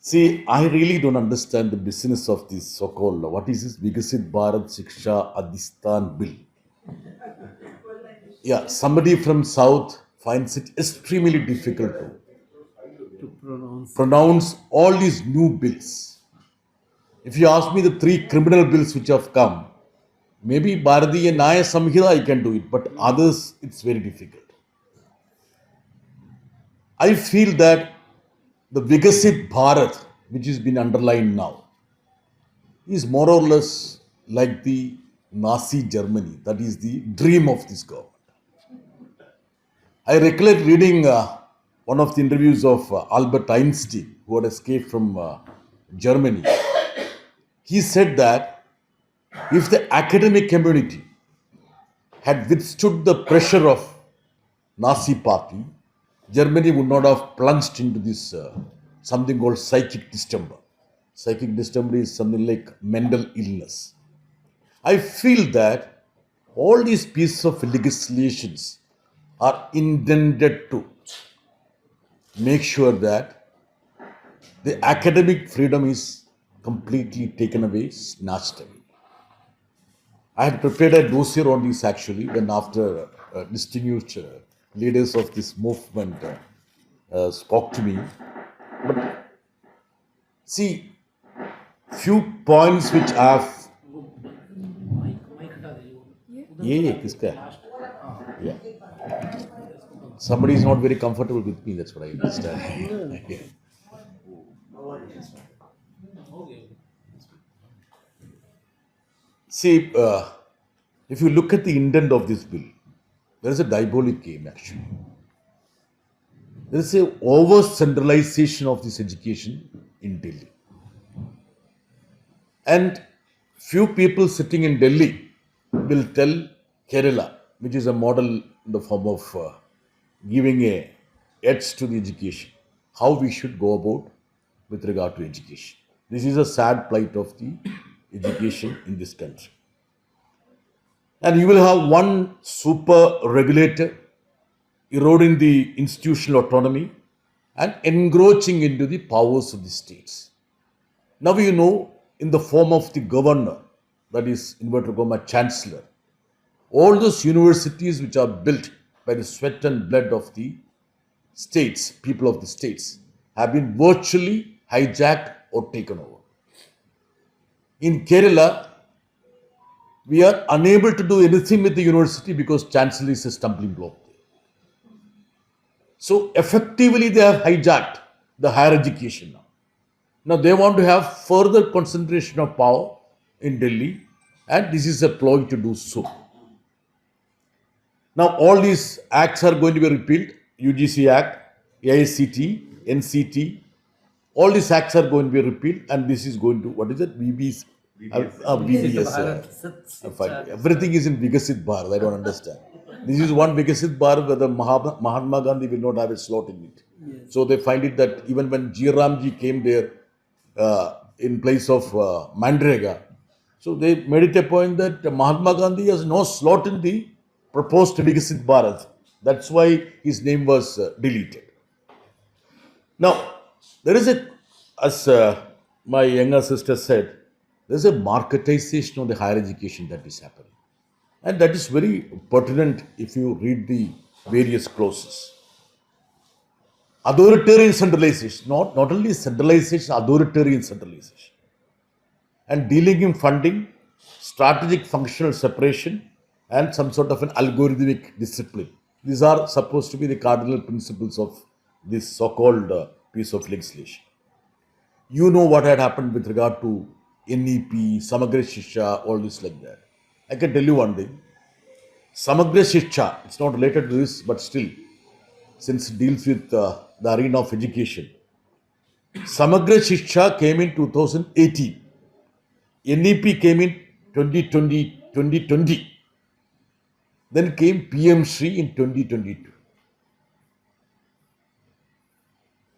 See, I really don't understand the business of this so-called, what is this Vikasit Bharat Shiksha Adhistan Bill? Yeah, somebody from South finds it extremely difficult to pronounce all these new bills. If you ask me the three criminal bills which have come, maybe Bharatiya Nyaya Samhita I can do it, but others it's very difficult. I feel that the Vikasit Bharat, which has been underlined now, is more or less like the Nazi Germany. That is the dream of this government. I recollect reading one of the interviews of Albert Einstein, who had escaped from Germany. He said that if the academic community had withstood the pressure of Nazi party, Germany would not have plunged into this something called psychic distemper. Psychic distemper is something like mental illness. I feel that all these pieces of legislations are intended to make sure that the academic freedom is completely taken away, snatched away. I had prepared a dossier on this actually when after distinguished leaders of this movement spoke to me. But see, few points which I have. Yeah, kiska hai? Yeah. Somebody is not very comfortable with me. That's what I understand. Yeah. See, if you look at the intent of this bill, there is a diabolic game actually. There is a over centralization of this education in Delhi. And few people sitting in Delhi will tell Kerala, which is a model in the form of giving a edge to the education, how we should go about with regard to education. This is a sad plight of the education in this country. And you will have one super regulator eroding the institutional autonomy and encroaching into the powers of the states. Now you know, in the form of the governor, that is inverted comma chancellor, all those universities which are built by the sweat and blood of the states, people of the states, have been virtually hijacked or taken over. In Kerala, we are unable to do anything with the university because chancellor is a stumbling block. So effectively they have hijacked the higher education now. Now they want to have further concentration of power in Delhi, and this is a ploy to do so. Now all these acts are going to be repealed. UGC Act, AICT, NCT, all these acts are going to be repealed, and this is going to, what is it? BBS, BBS. Fine. Everything is in Vikasit Bharat. I don't understand. This is one Vikasit Bharat where the Mahatma Gandhi will not have a slot in it. Yes. So they find it that even when G. Ramji came there in place of Mandrega, so they made it a point that Mahatma Gandhi has no slot in the proposed Vikasit Bharat. That's why his name was deleted. Now, there is a, as my younger sister said, there's a marketization of the higher education that is happening. And that is very pertinent if you read the various clauses. Authoritarian centralization, not only centralization, authoritarian centralization. And dealing in funding, strategic functional separation, and some sort of an algorithmic discipline. These are supposed to be the cardinal principles of this so-called piece of legislation. You know what had happened with regard to NEP, Samagra Shiksha, all this like that. I can tell you one thing. Samagra Shiksha, it's not related to this, but still, since it deals with the arena of education. Samagra Shiksha came in 2018. NEP came in 2020. Then came PM Shri in 2022.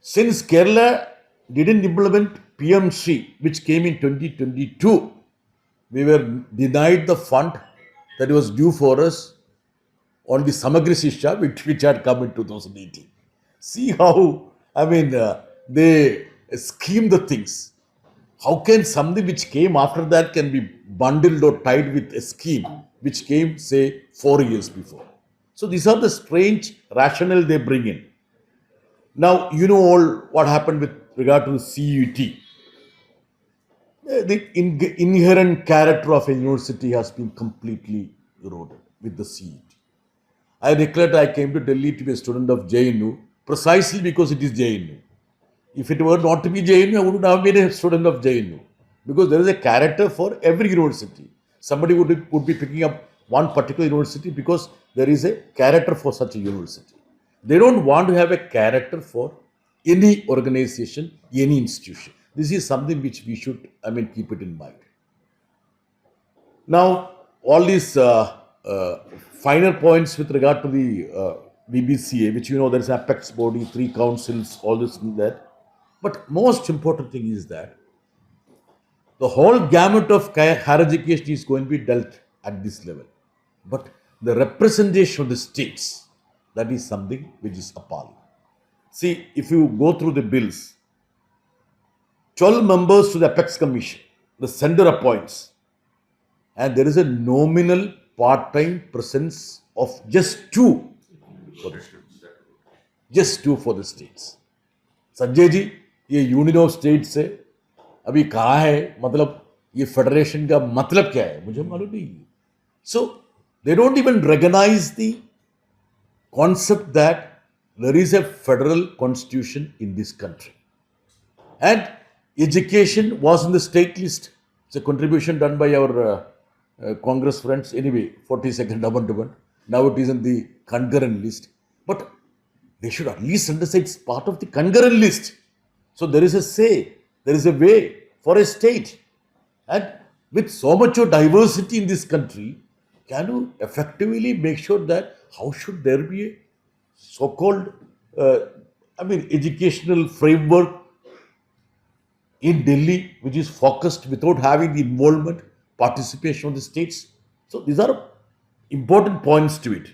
Since Kerala didn't implement PM Shri, which came in 2022, we were denied the fund that was due for us on the Samagra Shiksha, which had come in 2018. See how, they scheme the things. How can something which came after that can be bundled or tied with a scheme which came, say, 4 years before? So these are the strange rationale they bring in. Now, you know all what happened with regard to the CUT. The inherent character of a university has been completely eroded with the CUT. I recollect I came to Delhi to be a student of JNU precisely because it is JNU. If it were not to be JNU, I would have been a student of JNU because there is a character for every university. Somebody would be picking up one particular university because there is a character for such a university. They don't want to have a character for any organization, any institution. This is something which we should, keep it in mind. Now, all these finer points with regard to the BBCA, which there is apex body, 3 councils, all this and that. But most important thing is that the whole gamut of higher education is going to be dealt at this level. But the representation of the states, that is something which is appalling. See, if you go through the bills, 12 members to the apex commission, the center appoints, and there is a nominal part-time presence of just 2 for the states. Just 2 for the states. Sanjay ji, ये union of state से अभी कहाँ है, मतलब ये federation का मतलब क्या है, मुझे मालूम नहीं. So they don't even recognize the concept that there is a federal constitution in this country, and education was in the state list. It's a contribution done by our Congress friends. Anyway, 42nd amendment. Now it is in the concurrent list, but they should at least understand it's part of the concurrent list. So there is a say, there is a way for a state. And with so much of diversity in this country, can you effectively make sure that how should there be a so-called, educational framework in Delhi which is focused without having the involvement, participation of the states? So these are important points to it.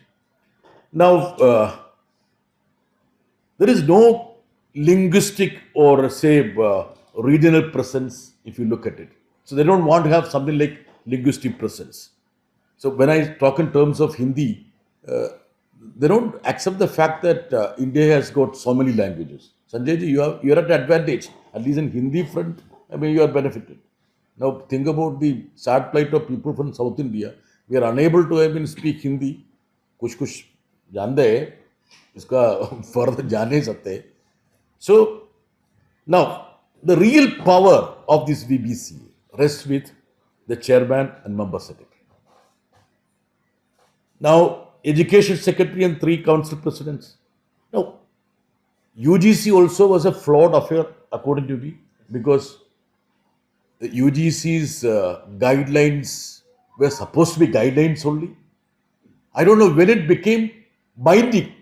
Now, there is no linguistic or say regional presence if you look at it. So they don't want to have something like linguistic presence. So when I talk in terms of Hindi, they don't accept the fact that India has got so many languages. Sanjay ji, you're at advantage. At least in Hindi front, you are benefited. Now think about the sad plight of people from South India. We are unable to speak Hindi. कुछ जानते हैं, इसका further जान नहीं सकते. So now the real power of this VBC rests with the chairman and member secretary. Now, education secretary and 3 council presidents. Now, UGC also was a flawed affair according to me, because the UGC's guidelines were supposed to be guidelines only. I don't know when it became binding.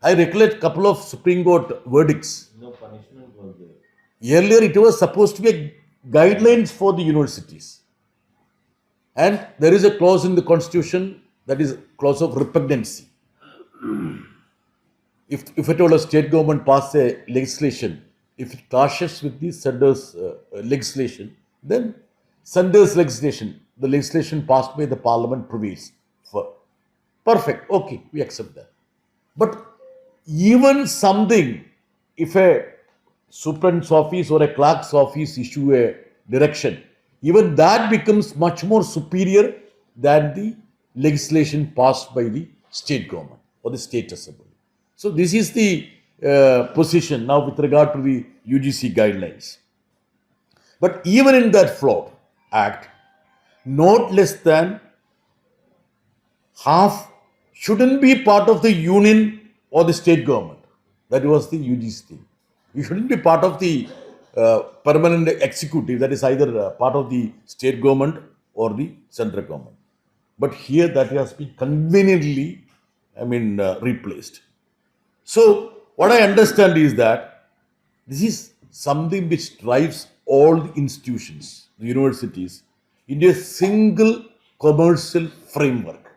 I recollect a couple of Supreme Court verdicts. No punishment was there. Earlier, it was supposed to be guidelines for the universities. And there is a clause in the constitution, that is clause of repugnancy. If at all a state government passes a legislation, if it clashes with the center's legislation, then center's legislation, the legislation passed by the parliament prevails. Perfect, okay, we accept that. But even something, if a superintendent's office or a clerk's office issue a direction, even that becomes much more superior than the legislation passed by the state government or the state assembly. So this is the position now with regard to the UGC guidelines. But even in that flawed act, not less than half shouldn't be part of the union or the state government. That was the UGC thing. You shouldn't be part of the permanent executive, that is either part of the state government or the central government. But here that has been conveniently, replaced. So what I understand is that this is something which drives all the institutions, the universities, into a single commercial framework.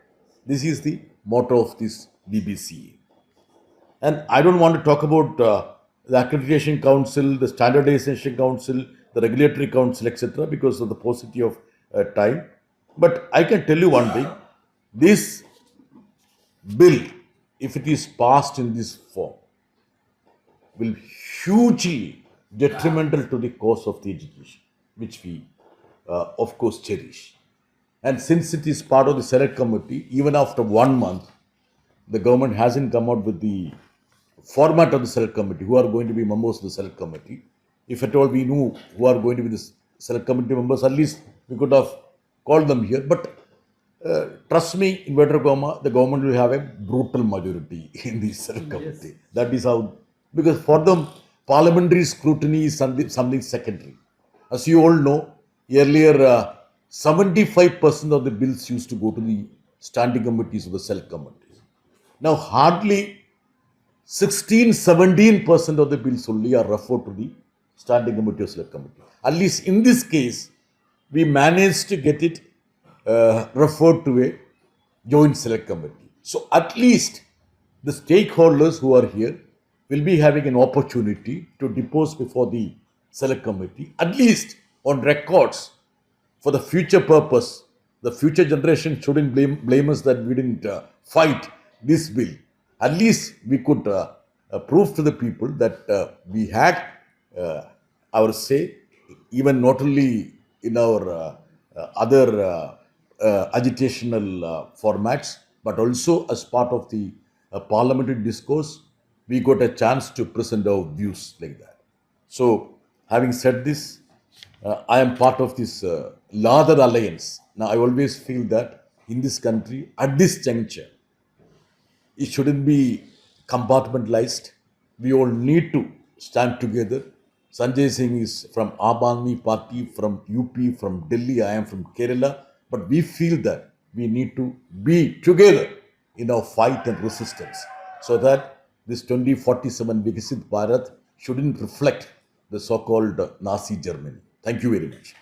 This is the motto of this BBC. And I don't want to talk about the Accreditation Council, the Standardization Council, the Regulatory Council, etc., because of the paucity of time. But I can tell you one thing: this bill, if it is passed in this form, will hugely detrimental to the cause of the education, which we, of course, cherish. And since it is part of the select committee, even after 1 month, the government hasn't come out with the format of the select committee, who are going to be members of the select committee. If at all we knew who are going to be the select committee members, at least we could have called them here. But trust me, inverted comma, the government will have a brutal majority in the select committee. That is how, because for them, parliamentary scrutiny is something secondary. As you all know, earlier 75% of the bills used to go to the standing committees of the select committees. Now, hardly 16-17% of the bills only are referred to the standing committee or select committee. At least in this case, we managed to get it referred to a joint select committee. So at least the stakeholders who are here will be having an opportunity to depose before the select committee, at least on records, for the future purpose. The future generation shouldn't blame us that we didn't fight this bill. At least we could prove to the people that we had our say, even not only in our other agitational formats, but also as part of the parliamentary discourse, we got a chance to present our views like that. So, having said this, I am part of this larger alliance. Now, I always feel that in this country, at this juncture, it shouldn't be compartmentalized. We all need to stand together. Sanjay Singh is from Aam Aadmi Party, from UP, from Delhi. I am from Kerala. But we feel that we need to be together in our fight and resistance, so that this 2047 Vikasit Bharat shouldn't reflect the so-called Nazi Germany. Thank you very much.